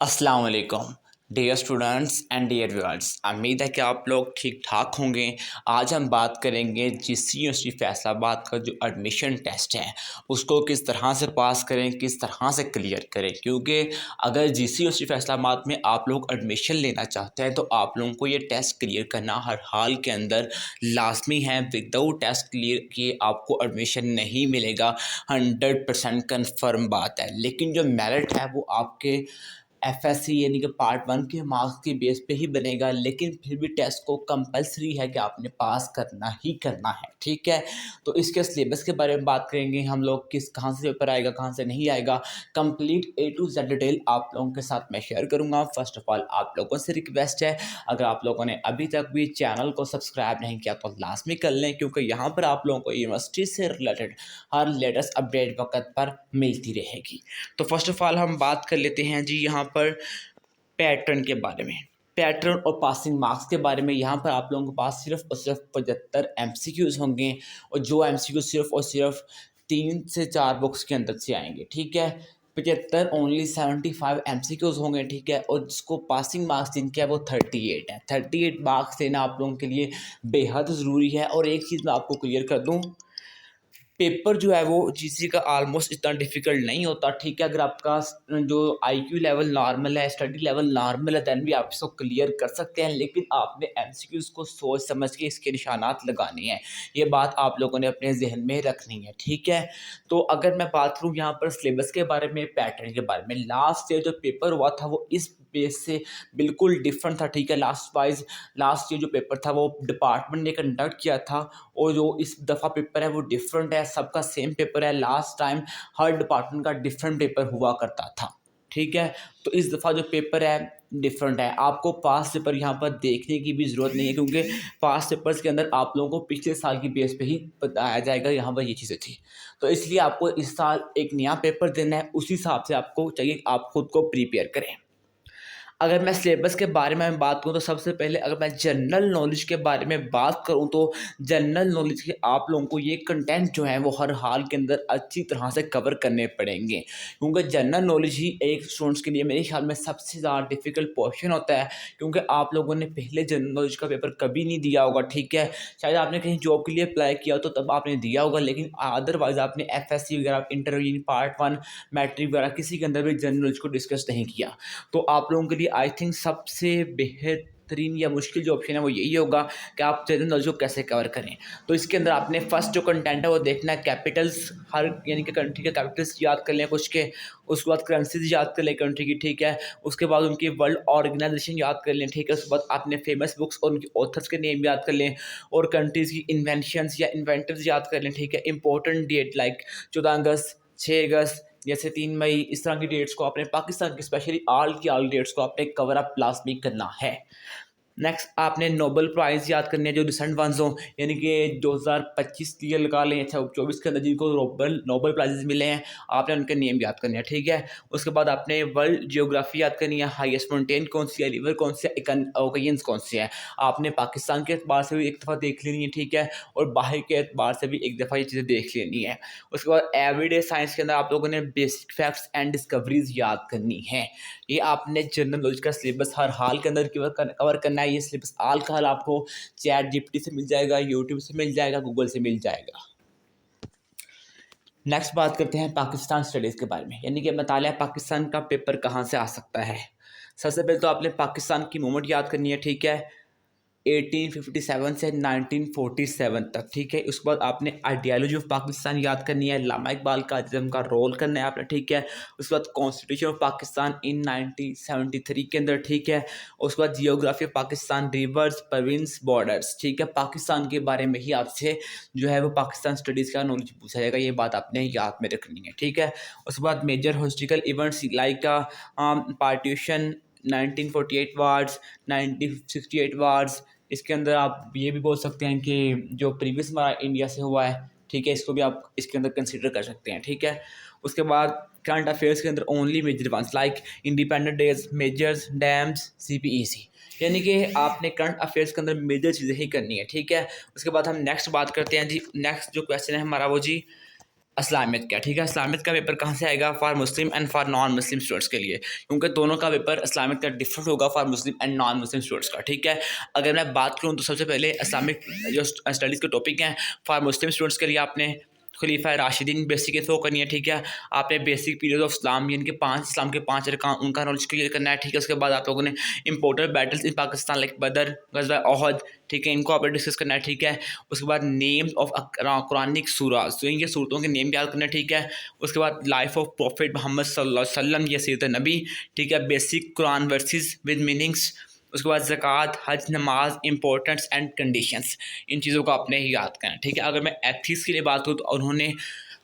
अस्सलाम वालेकुम dear students and dear viewers. उम्मीद है कि आप लोग ठीक ठाक होंगे। आज हम बात करेंगे जीसी यूनिवर्सिटी फैसलाबाद का जो एडमिशन टेस्ट है उसको किस तरह से पास करें, किस तरह से क्लियर करें। क्योंकि अगर जीसी यूनिवर्सिटी फैसलाबाद में आप लोग एडमिशन लेना चाहते हैं तो आप लोगों को ये टेस्ट क्लियर करना हर हाल के अंदर लाजमी है। विदाउट टेस्ट क्लियर किए आपको एडमिशन नहीं मिलेगा, 100% कन्फर्म बात है। लेकिन जो मेरिट है वो आपके एफएससी यानी कि पार्ट 1 के मार्क्स के बेस पे ही बनेगा। लेकिन फिर भी टेस्ट को कंपलसरी है कि आपने पास करना ही करना है, ठीक है। तो इसके सिलेबस के बारे में बात करेंगे हम लोग, किस कहाँ से पेपर आएगा, कहाँ से नहीं आएगा। Complete A to Z detail आप लोगों के साथ मैं शेयर करूंगा। फर्स्ट ऑफ ऑल आप लोगों से रिक्वेस्ट है, अगर आप लोगों ने अभी तक भी चैनल को सब्सक्राइब नहीं किया तो लाजमी कर लें, क्योंकि यहाँ पर आप लोगों को यूनिवर्सिटी से रिलेटेड हर लेटेस्ट अपडेट वक्त पर मिलती रहेगी। तो फर्स्ट ऑफ ऑल हम बात कर लेते हैं जी यहाँ पर पैटर्न के बारे में, पैटर्न और पासिंग मार्क्स के बारे में। यहाँ पर आप लोगों के पास सिर्फ और सिर्फ 75 MCQs होंगे, और जो MCQ सिर्फ और सिर्फ 3 से 4 बुक्स के अंदर से आएंगे, ठीक है। 75 ओनली 75 MCQs होंगे, ठीक है। और जिसको पासिंग मार्क्स जिनके है वो 38 है। 38 मार्क्स लेना आप लोगों के लिए बेहद ज़रूरी है। और एक चीज़ मैं आपको क्लियर कर दूँ, पेपर जो है वो जीसी का ऑलमोस्ट इतना डिफिकल्ट नहीं होता, ठीक है। अगर आपका जो आईक्यू लेवल नॉर्मल है, स्टडी लेवल नॉर्मल है, दैन भी आप इसको क्लियर कर सकते हैं। लेकिन आपने एमसीक्यूज़ को सोच समझ के इसके निशानात लगाने हैं, ये बात आप लोगों ने अपने जहन में रखनी है, ठीक है। तो अगर मैं बात करूँ यहाँ पर सिलेबस के बारे में, पैटर्न के बारे में, लास्ट ईयर जो पेपर हुआ था वो इस बेस से बिल्कुल डिफरेंट था, ठीक है। लास्ट ईयर जो पेपर था वो डिपार्टमेंट ने कंडक्ट किया था, और जो इस दफ़ा पेपर है वो डिफरेंट है। सबका सेम पेपर है, लास्ट टाइम हर डिपार्टमेंट का डिफरेंट पेपर हुआ करता था, ठीक है। तो इस दफ़ा जो पेपर है डिफरेंट है। आपको पास पेपर यहाँ पर देखने की भी ज़रूरत नहीं है, क्योंकि पास पेपर्स के अंदर आप लोगों को पिछले साल की बेस पे ही बताया जाएगा यहाँ पर ये चीज़ें थी। तो इसलिए आपको इस साल एक नया पेपर देना है, उसी हिसाब से आपको चाहिए आप खुद को प्रिपेयर करें। अगर मैं सिलेबस के बारे में बात करूँ तो सबसे पहले अगर मैं जनरल नॉलेज के बारे में बात करूँ तो जनरल नॉलेज के आप लोगों को ये कंटेंट जो है वो हर हाल के अंदर अच्छी तरह से कवर करने पड़ेंगे, क्योंकि जनरल नॉलेज ही एक स्टूडेंट्स के लिए मेरे ख्याल में सबसे ज़्यादा डिफ़िकल्ट पोर्शन होता है। क्योंकि आप लोगों ने पहले जनरल नॉलेज का पेपर कभी नहीं दिया होगा, ठीक है। शायद आपने कहीं जॉब के लिए अप्लाई किया तो तब आपने दिया होगा, लेकिन अदरवाइज़ आपने एफएससी वगैरह, इंटरव्यू पार्ट 1, मैट्रिक वगैरह किसी के अंदर भी जनरल नॉलेज को डिस्कस नहीं किया। तो आप लोगों के लिए आई थिंक सबसे बेहतरीन या मुश्किल जो ऑप्शन है वो यही होगा कि आप जनरल नॉलेज को कैसे कवर करें। तो इसके अंदर आपने फर्स्ट जो कंटेंट है वो देखना है कैपिटल्स, हर यानी कि कंट्री के कैपिटल्स याद कर लें कुछ के। उसके बाद करेंसीज याद कर लें कंट्री की, ठीक है। उसके बाद उनकी वर्ल्ड ऑर्गेनाइजेशन याद कर लें, ठीक है। उसके बाद आपने फेमस बुक्स और उनकी ऑथर्स के नेम याद कर लें, और कंट्रीज़ की इन्वेंशंस या इन्वेंटर्स याद कर लें, ठीक है। इंपॉर्टेंट डेट लाइक 14 अगस्त, 6 अगस्त, जैसे 3 मई, इस तरह की डेट्स को आपने, पाकिस्तान की स्पेशली आल की आल डेट्स को आपने कवर अप लाजमी करना है। नेक्स्ट आपने नोबेल प्राइज़ याद करने हैं जो रिसेंट वंस हों, यानी कि 2025 के लिए लगा लें, अच्छा 24 के अंदर जिनको नोबेल नोबेल प्राइजेस मिले हैं, आपने उनके नेम याद करने हैं, ठीक है। उसके बाद आपने वर्ल्ड जियोग्राफी याद करनी है, हाईएस्ट माउंटेन कौन सी है, रिवर कौन सी है, ओकेजन्स कौन से हैं। आपने पाकिस्तान के एतबार से भी एक दफ़ा देख लेनी है, ठीक है, और बाहर के एतबार से भी एक दफ़ा ये चीज़ें देख लेनी है। उसके बाद एवरीडे साइंस के अंदर आप लोगों ने बेसिक फैक्ट्स एंड डिस्कवरीज याद करनी है। ये आपने जनरल नॉलेज का सिलेबस हर हाल के अंदर कवर करना है। ये सिलेबस हाल का हाल आपको चैट जीपीटी से मिल जाएगा, यूट्यूब से मिल जाएगा, गूगल से मिल जाएगा। नेक्स्ट बात करते हैं पाकिस्तान स्टडीज़ के बारे में, यानी कि मतालिया पाकिस्तान का पेपर कहाँ से आ सकता है। सबसे पहले तो आपने पाकिस्तान की मूवमेंट याद करनी है, ठीक है, 1857 से 1947 तक, ठीक है। उसके बाद आपने आइडियालॉजी ऑफ पाकिस्तान याद करनी है, लामा इकबाल का जिसम का रोल करना है आपने, ठीक है। उसके बाद कॉन्स्टिट्यूशन ऑफ पाकिस्तान इन 1973 के अंदर, ठीक है। उसके बाद geography of Pakistan, reverse, province, borders, ठीक है। पाकिस्तान के बारे में ही आपसे जो है वो पाकिस्तान स्टडीज़ का नॉलेज पूछा जाएगा, ये बात आपने याद में रखनी है, ठीक है। उसके बाद major historical events like partition, 1948 wars, 1968 wars. इसके अंदर आप ये भी बोल सकते हैं कि जो प्रीवियस हमारा इंडिया से हुआ है, ठीक है, इसको भी आप इसके अंदर कंसिडर कर सकते हैं, ठीक है। उसके बाद करंट अफेयर्स के अंदर only major ones like independent days, measures, dams, CPEC, यानी कि आपने करंट अफेयर्स के अंदर मेजर चीज़ें ही करनी है, ठीक है। उसके बाद हम नेक्स्ट बात करते हैं जी। नेक्स्ट जो क्वेश्चन है हमारा वो जी इस्लामियत का, ठीक है। इस्लामियत का पेपर कहाँ से आएगा? For Muslim and for non Muslim students के लिए, क्योंकि दोनों का पेपर इस्लामिक का डिफरेंट होगा for Muslim and non Muslim students का, ठीक है। अगर मैं बात करूँ तो सबसे पहले इस्लामिक जो स्टडीज़ के टॉपिक हैं फॉर मुस्लिम स्टूडेंट्स के लिए आपने खलीफा राशिदीन बेसिक के थ्रो करनी है, ठीक है। आपने बेसिक पीरियड ऑफ इस्लाम यानी कि 5 इस्लाम के 5 अरकान उनका नॉलेज क्लियर करना है, ठीक है। उसके बाद आप लोगों ने इंपॉर्टेंट बैटल्स इन पाकिस्तान लाइक बदर, गज़वा ओहद, ठीक है, इनको आपने डिस्कस करना है, ठीक है। उसके बाद नेम्स ऑफ कुरानिक सूरास, तो इनके सूरतों के नेम याद करना है, ठीक है। उसके बाद लाइफ ऑफ प्रॉफिट मोहम्मद सल्लल्लाहु अलैहि वसल्लम या सीरत नबी, ठीक है। Basic Quran versus with meanings, उसके बाद ज़कात, हज, नमाज, इंपॉर्टेंट्स एंड कंडीशंस, इन चीज़ों को आपने याद करना है, ठीक है। अगर मैं एथिक्स के लिए बात करूँ तो उन्होंने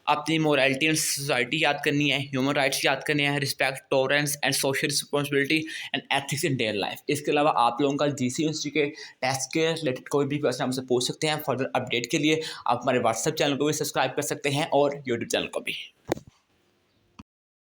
अपनी मोरालिटी एंड सोसाइटी याद करनी है, ह्यूमन राइट्स याद करने हैं, respect, tolerance and social responsibility and ethics in their life. इसके अलावा आप लोगों का जीसी यूनिवर्सिटी के टेस्ट के रिलेटेड कोई भी क्वेश्चन हमसे पूछ सकते हैं। फर्दर अपडेट के लिए आप हमारे व्हाट्सएप चैनल को भी सब्सक्राइब कर सकते हैं और यूट्यूब चैनल को भी।